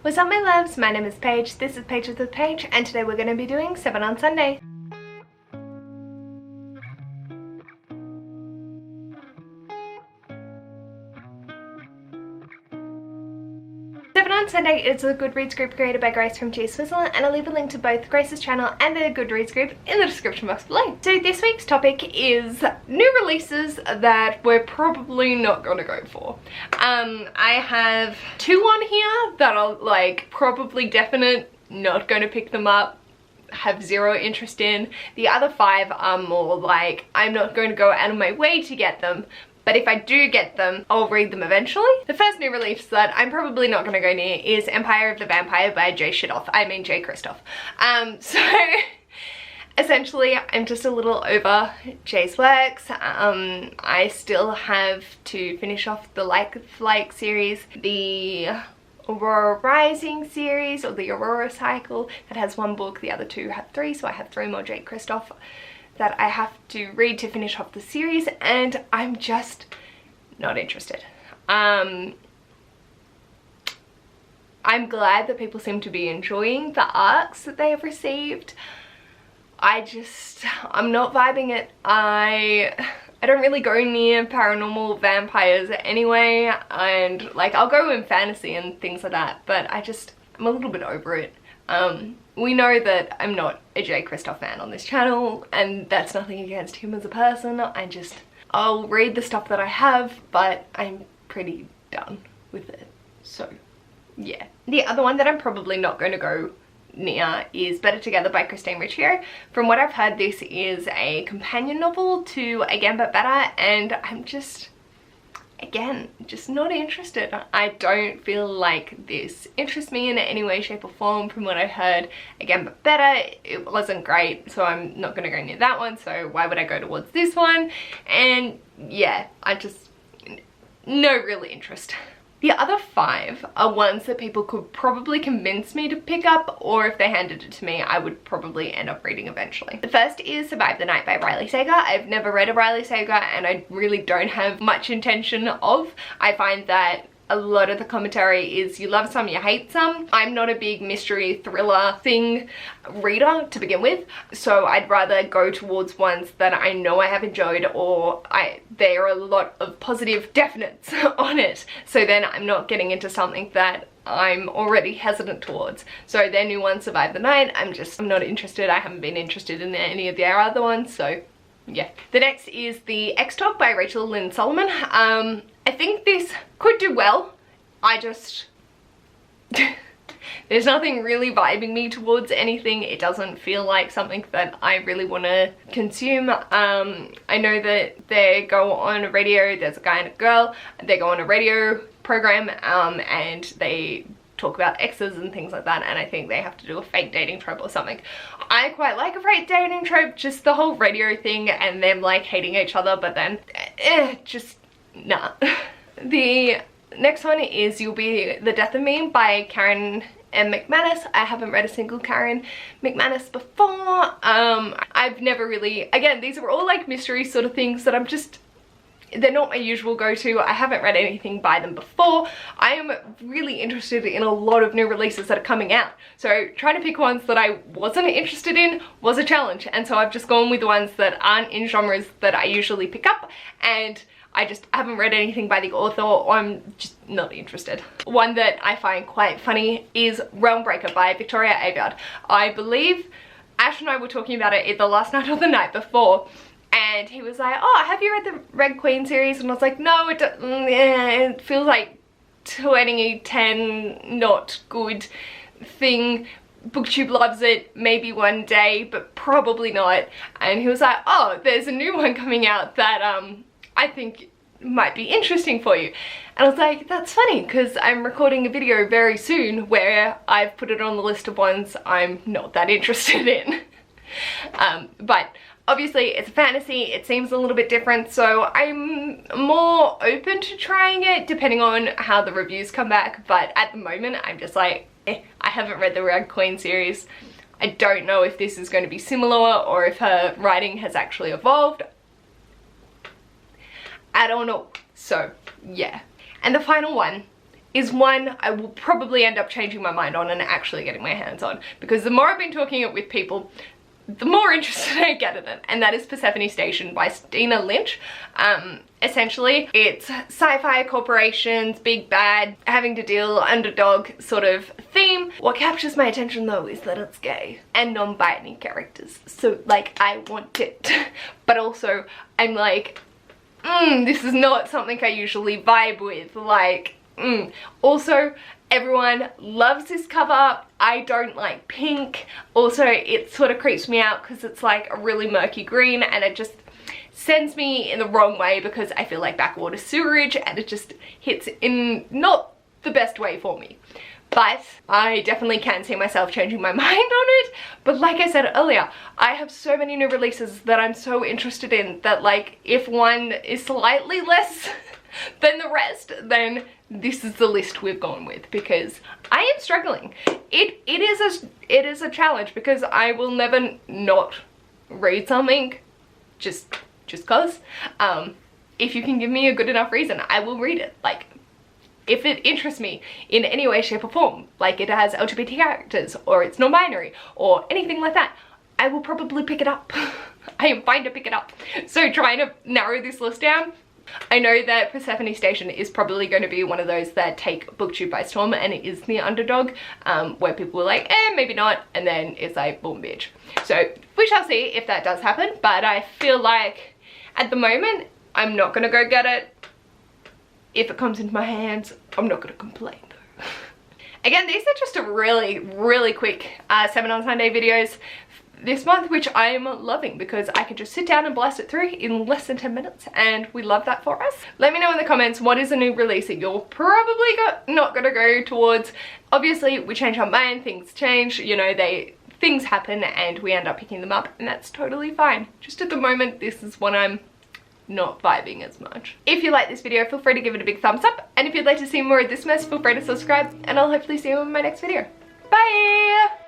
What's up my loves, my name is Paige, this is Paige with the Page, and today we're going to be doing 7 on Sunday. 7 on Sunday is a Goodreads group created by Grace from G Switzerland, and I'll leave a link to both Grace's channel and the Goodreads group in the description box below. So this week's topic is new releases that we're probably not going to go for. I have 2 on here that are like probably definite, not going to pick them up, have 0 interest in. The other 5 are more like I'm not going to go out of my way to get them, but if I do get them, I'll read them eventually. The first new release that I'm probably not going to go near is Empire of the Vampire by Jay Kristoff. So essentially I'm just a little over Jay's works. I still have to finish off the Like series, the Aurora Rising series, or the Aurora cycle that has 1 book, the other 2 have 3, so I have 3 more Jay Kristoff that I have to read to finish off the series, and I'm just not interested. I'm glad that people seem to be enjoying the arcs that they have received. I'm not vibing it. I don't really go near paranormal vampires anyway, and like I'll go in fantasy and things like that, but I'm a little bit over it. We know that I'm not a Jay Kristoff fan on this channel, and that's nothing against him as a person. I'll read the stuff that I have, but I'm pretty done with it. So yeah. The other one that I'm probably not going to go near is Better Together by Christine Riccio. From what I've heard, this is a companion novel to Again But Better, and I'm just not interested. I don't feel like this interests me in any way, shape or form. From what I heard, Again But Better, it wasn't great, so I'm not going to go near that one, so why would I go towards this one? And yeah, no real interest. The other 5 are ones that people could probably convince me to pick up, or if they handed it to me, I would probably end up reading eventually. The first is Survive the Night by Riley Sager. I've never read a Riley Sager, and I really don't have much intention of. I find that a lot of the commentary is you love some, you hate some. I'm not a big mystery thriller thing reader to begin with, so I'd rather go towards ones that I know I have enjoyed, or there are a lot of positive definites on it, so then I'm not getting into something that I'm already hesitant towards. So their new one, Survive the Night, I'm not interested. I haven't been interested in any of their other ones, so yeah. The next is The X Talk by Rachel Lynn Solomon. I think this could do well. There's nothing really vibing me towards anything. It doesn't feel like something that I really want to consume. I know that they go on a radio, there's a guy and a girl, they go on a radio program, and they talk about exes and things like that, and I think they have to do a fake dating trope or something. I quite like a fake dating trope, just the whole radio thing and them like hating each other, but then just nah. The next one is You'll Be the Death of Me by Karen M. McManus. I haven't read a single Karen McManus before. I've never really, again, these are all like mystery sort of things that they're not my usual go-to. I haven't read anything by them before. I am really interested in a lot of new releases that are coming out, so trying to pick ones that I wasn't interested in was a challenge, and so I've just gone with the ones that aren't in genres that I usually pick up, and I just haven't read anything by the author, or I'm just not interested. One that I find quite funny is Realm Breaker by Victoria Aveyard. I believe Ash and I were talking about it either last night or the night before, and he was like, oh, have you read the Red Queen series? And I was like, no, it feels like 2010 not good thing. BookTube loves it, maybe one day, but probably not. And he was like, oh, there's a new one coming out that I think might be interesting for you. And I was like, that's funny, because I'm recording a video very soon where I've put it on the list of ones I'm not that interested in. But obviously it's a fantasy, it seems a little bit different, so I'm more open to trying it depending on how the reviews come back, but at the moment I'm just like, I haven't read the Red Queen series. I don't know if this is going to be similar or if her writing has actually evolved. I don't know. So yeah. And the final one is one I will probably end up changing my mind on and actually getting my hands on, because the more I've been talking it with people, the more interested I get in it, and that is Persephone Station by Stina Lynch. Essentially, it's sci-fi corporations, big bad, having to deal, underdog sort of theme. What captures my attention though is that it's gay and non-binary characters. So like, I want it, but also I'm like, this is not something I usually vibe with, like, Also, everyone loves this cover. I don't like pink. Also, it sort of creeps me out because it's like a really murky green, and it just sends me in the wrong way because I feel like backwater sewerage, and it just hits in not the best way for me. But I definitely can see myself changing my mind on it. But like I said earlier, I have so many new releases that I'm so interested in that, like, if one is slightly less than the rest, then this is the list we've gone with, because I am struggling. It is a challenge, because I will never not read something just cause. If you can give me a good enough reason, I will read it. Like, if it interests me in any way, shape or form, like it has LGBT characters, or it's non-binary, or anything like that, I will probably pick it up. I am fine to pick it up. So trying to narrow this list down, I know that Persephone Station is probably going to be one of those that take BookTube by storm, and it is the underdog, where people are like, maybe not, and then it's like, boom, bitch. So we shall see if that does happen, but I feel like at the moment, I'm not going to go get it. If it comes into my hands, I'm not going to complain though. Again, these are just a really quick 7 on Sunday videos this month, which I'm loving because I can just sit down and blast it through in less than 10 minutes, and we love that for us. Let me know in the comments what is a new release that you're probably not going to go towards. Obviously, we change our mind, things change, you know, things happen and we end up picking them up, and that's totally fine. Just at the moment, this is what I'm not vibing as much. If you like this video, feel free to give it a big thumbs up, and if you'd like to see more of this mess, feel free to subscribe, and I'll hopefully see you in my next video. Bye!